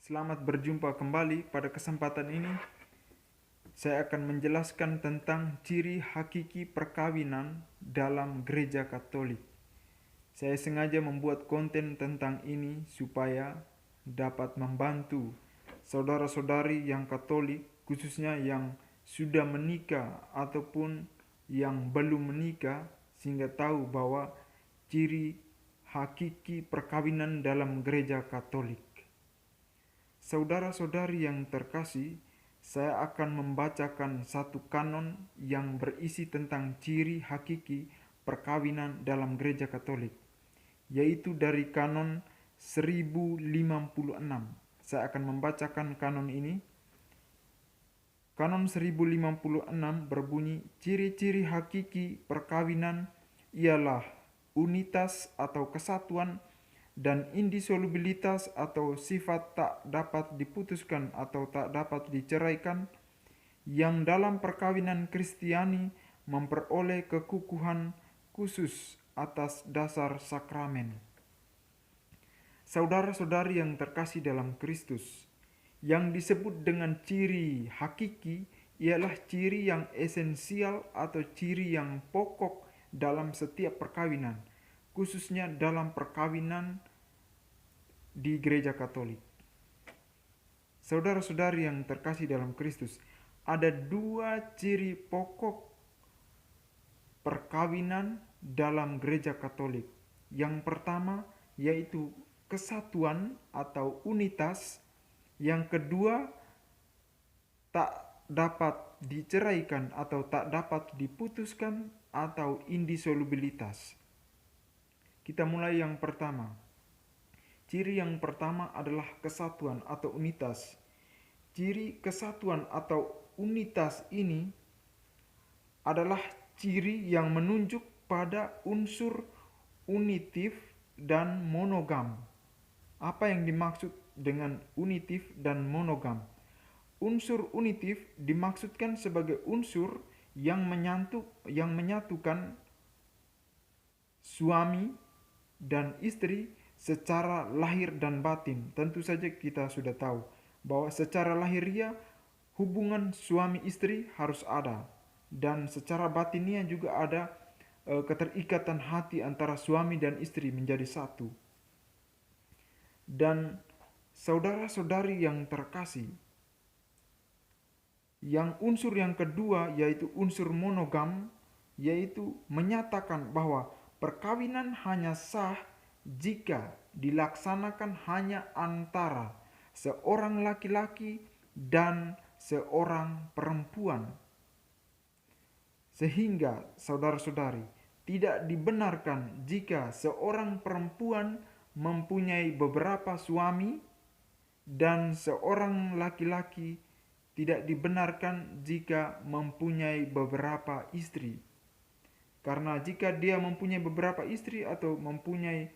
Selamat berjumpa kembali. Pada kesempatan ini saya akan menjelaskan tentang ciri hakiki perkawinan dalam gereja Katolik. Saya sengaja membuat konten tentang ini supaya dapat membantu saudara-saudari yang Katolik, khususnya yang sudah menikah ataupun yang belum menikah, sehingga tahu bahwa ciri hakiki perkawinan dalam gereja Katolik. Saudara-saudari yang terkasih, saya akan membacakan satu kanon yang berisi tentang ciri hakiki perkawinan dalam gereja Katolik, yaitu dari kanon 1056. Saya akan membacakan kanon ini. Kanon 1056 berbunyi, ciri-ciri hakiki perkawinan ialah unitas atau kesatuan dan indisolubilitas atau sifat tak dapat diputuskan atau tak dapat diceraikan, yang dalam perkawinan Kristiani memperoleh kekukuhan khusus atas dasar sakramen. Saudara-saudari yang terkasih dalam Kristus, yang disebut dengan ciri hakiki ialah ciri yang esensial atau ciri yang pokok dalam setiap perkawinan, khususnya dalam perkawinan di gereja Katolik. Saudara-saudari yang terkasih dalam Kristus, ada dua ciri pokok perkawinan dalam gereja Katolik. Yang pertama yaitu kesatuan atau unitas. Yang kedua, tak dapat diceraikan atau tak dapat diputuskan atau indisolubilitas. Kita mulai yang pertama. Ciri yang pertama adalah kesatuan atau unitas. Ciri kesatuan atau unitas ini adalah ciri yang menunjuk pada unsur unitif dan monogam. Apa yang dimaksud dengan unitif dan monogam? Unsur unitif dimaksudkan sebagai unsur yang menyatukan suami dan istri secara lahir dan batin. Tentu saja kita sudah tahu bahwa secara lahiriah hubungan suami istri harus ada, dan secara batinnya juga ada keterikatan hati antara suami dan istri menjadi satu. Dan saudara-saudari yang terkasih, yang unsur yang kedua yaitu unsur monogam, yaitu menyatakan bahwa perkawinan hanya sah jika dilaksanakan hanya antara seorang laki-laki dan seorang perempuan. Sehingga saudara-saudari, tidak dibenarkan jika seorang perempuan mempunyai beberapa suami dan seorang laki-laki tidak dibenarkan jika mempunyai beberapa istri. Karena jika dia mempunyai beberapa istri atau mempunyai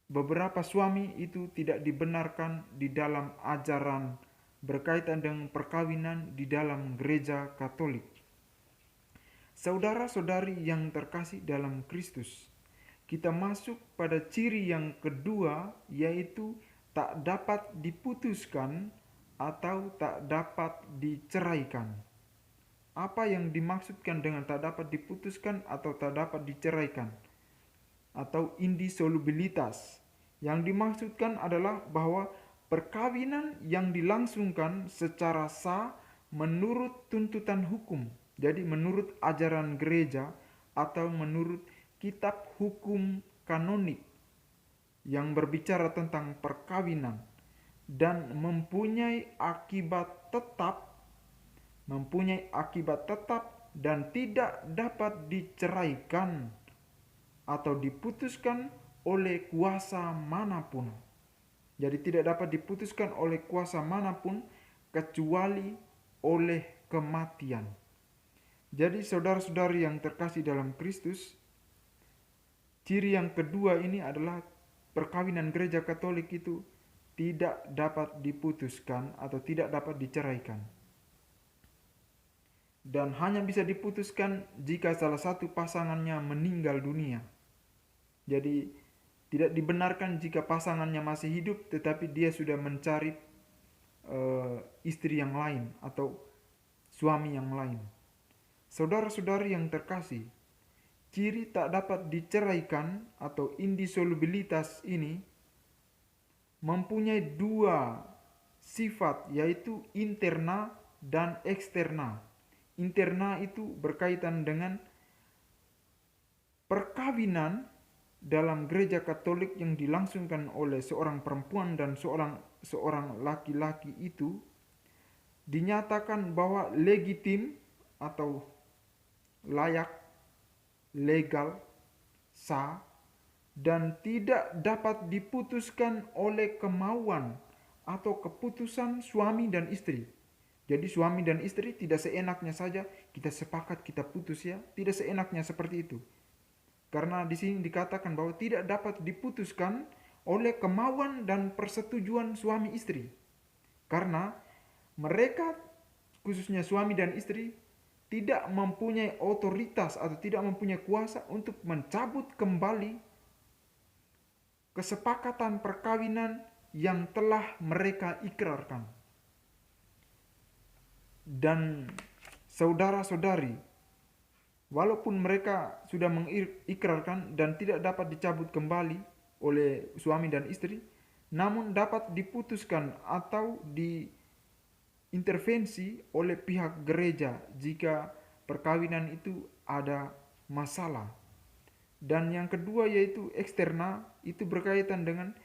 beberapa suami, itu tidak dibenarkan di dalam ajaran berkaitan dengan perkawinan di dalam gereja Katolik. Saudara-saudari yang terkasih dalam Kristus, kita masuk pada ciri yang kedua, yaitu tak dapat diputuskan atau tak dapat diceraikan. Apa yang dimaksudkan dengan tak dapat diputuskan atau tak dapat diceraikan? Atau indisolubilitas. Yang dimaksudkan adalah bahwa perkawinan yang dilangsungkan secara sah menurut tuntutan hukum. Jadi menurut ajaran gereja atau menurut kitab hukum kanonik yang berbicara tentang perkawinan dan mempunyai akibat tetap dan tidak dapat diceraikan atau diputuskan oleh kuasa manapun. Jadi tidak dapat diputuskan oleh kuasa manapun kecuali oleh kematian. Jadi saudara-saudari yang terkasih dalam Kristus, ciri yang kedua ini adalah perkawinan gereja Katolik itu tidak dapat diputuskan atau tidak dapat diceraikan. Dan hanya bisa diputuskan jika salah satu pasangannya meninggal dunia. Jadi Tidak dibenarkan jika pasangannya masih hidup tetapi dia sudah mencari istri yang lain atau suami yang lain. Saudara-saudari yang terkasih, ciri tak dapat diceraikan atau indissolubilitas ini mempunyai dua sifat, yaitu interna dan eksterna. Interna itu berkaitan dengan perkawinan dalam gereja Katolik yang dilangsungkan oleh seorang perempuan dan seorang laki-laki itu dinyatakan bahwa legitim atau layak, legal, sah, dan tidak dapat diputuskan oleh kemauan atau keputusan suami dan istri. Jadi suami dan istri tidak seenaknya saja kita sepakat kita putus ya, tidak seenaknya seperti itu. Karena di sini dikatakan bahwa tidak dapat diputuskan oleh kemauan dan persetujuan suami istri. Karena mereka, khususnya suami dan istri, tidak mempunyai otoritas atau tidak mempunyai kuasa untuk mencabut kembali kesepakatan perkawinan yang telah mereka ikrarkan. Dan saudara-saudari, walaupun mereka sudah mengikrarkan dan tidak dapat dicabut kembali oleh suami dan istri, namun dapat diputuskan atau diintervensi oleh pihak gereja jika perkawinan itu ada masalah. Dan yang kedua yaitu eksterna, itu berkaitan dengan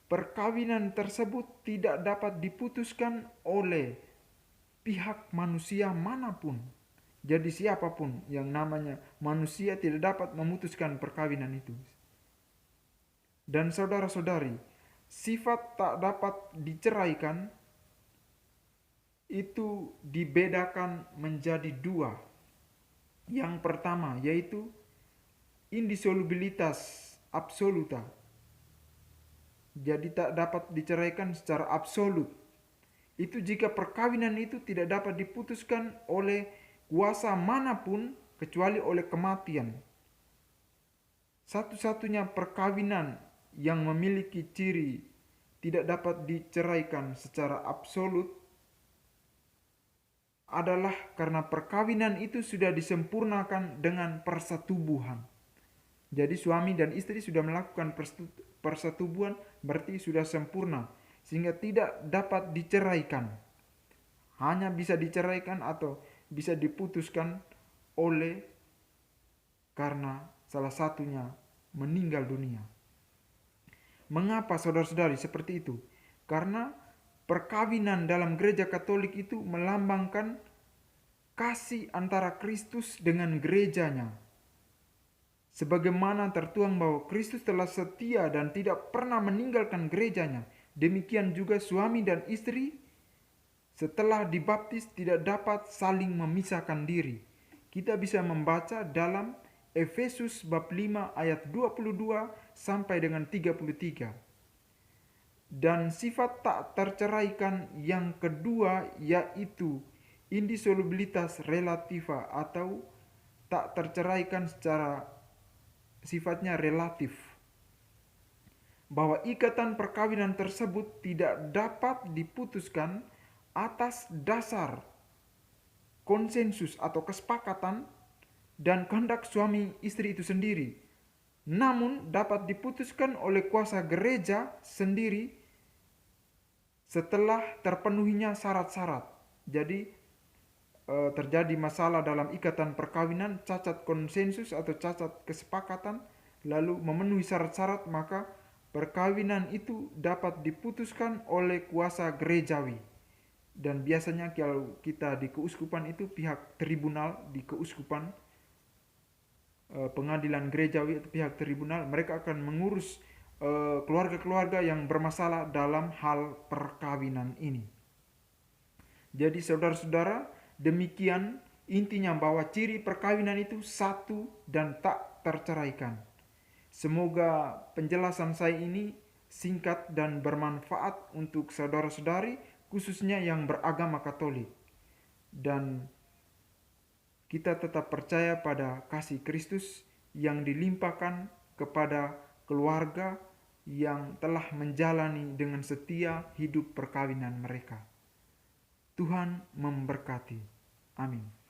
perkawinan tersebut tidak dapat diputuskan oleh pihak manusia manapun. Jadi siapapun yang namanya manusia tidak dapat memutuskan perkawinan itu. Dan saudara-saudari, sifat tak dapat diceraikan itu dibedakan menjadi dua. Yang pertama yaitu indissolubilitas absoluta. Jadi tak dapat diceraikan secara absolut. Itu jika perkawinan itu tidak dapat diputuskan oleh kuasa manapun kecuali oleh kematian. Satu-satunya perkawinan yang memiliki ciri tidak dapat diceraikan secara absolut adalah karena perkawinan itu sudah disempurnakan dengan persetubuhan. Jadi suami dan istri sudah melakukan persetubuhan, berarti sudah sempurna, sehingga tidak dapat diceraikan. Hanya bisa diceraikan atau bisa diputuskan oleh karena salah satunya meninggal dunia. Mengapa saudara-saudari seperti itu? Karena perkawinan dalam gereja Katolik itu melambangkan kasih antara Kristus dengan gerejanya. Sebagaimana tertuang bahwa Kristus telah setia dan tidak pernah meninggalkan gerejanya, demikian juga suami dan istri setelah dibaptis tidak dapat saling memisahkan diri. Kita bisa membaca dalam Efesus bab 5 ayat 22 sampai dengan 33. Dan sifat tak terceraikan yang kedua yaitu indissolubilitas relativa atau tak terceraikan secara sifatnya relatif, bahwa ikatan perkawinan tersebut tidak dapat diputuskan atas dasar konsensus atau kesepakatan dan kehendak suami istri itu sendiri, namun dapat diputuskan oleh kuasa gereja sendiri setelah terpenuhinya syarat-syarat. Jadi terjadi masalah dalam ikatan perkawinan, cacat konsensus atau cacat kesepakatan, lalu memenuhi syarat-syarat, maka perkawinan itu dapat diputuskan oleh kuasa gerejawi. Dan biasanya kalau kita di keuskupan itu pihak tribunal di keuskupan, pengadilan gerejawi atau pihak tribunal, mereka akan mengurus keluarga-keluarga yang bermasalah dalam hal perkawinan ini. Jadi saudara-saudara, demikian intinya bahwa ciri perkawinan itu satu dan tak terceraikan. Semoga penjelasan saya ini singkat dan bermanfaat untuk saudara-saudari, khususnya yang beragama Katolik. Dan kita tetap percaya pada kasih Kristus yang dilimpahkan kepada keluarga yang telah menjalani dengan setia hidup perkawinan mereka. Tuhan memberkati. Amin.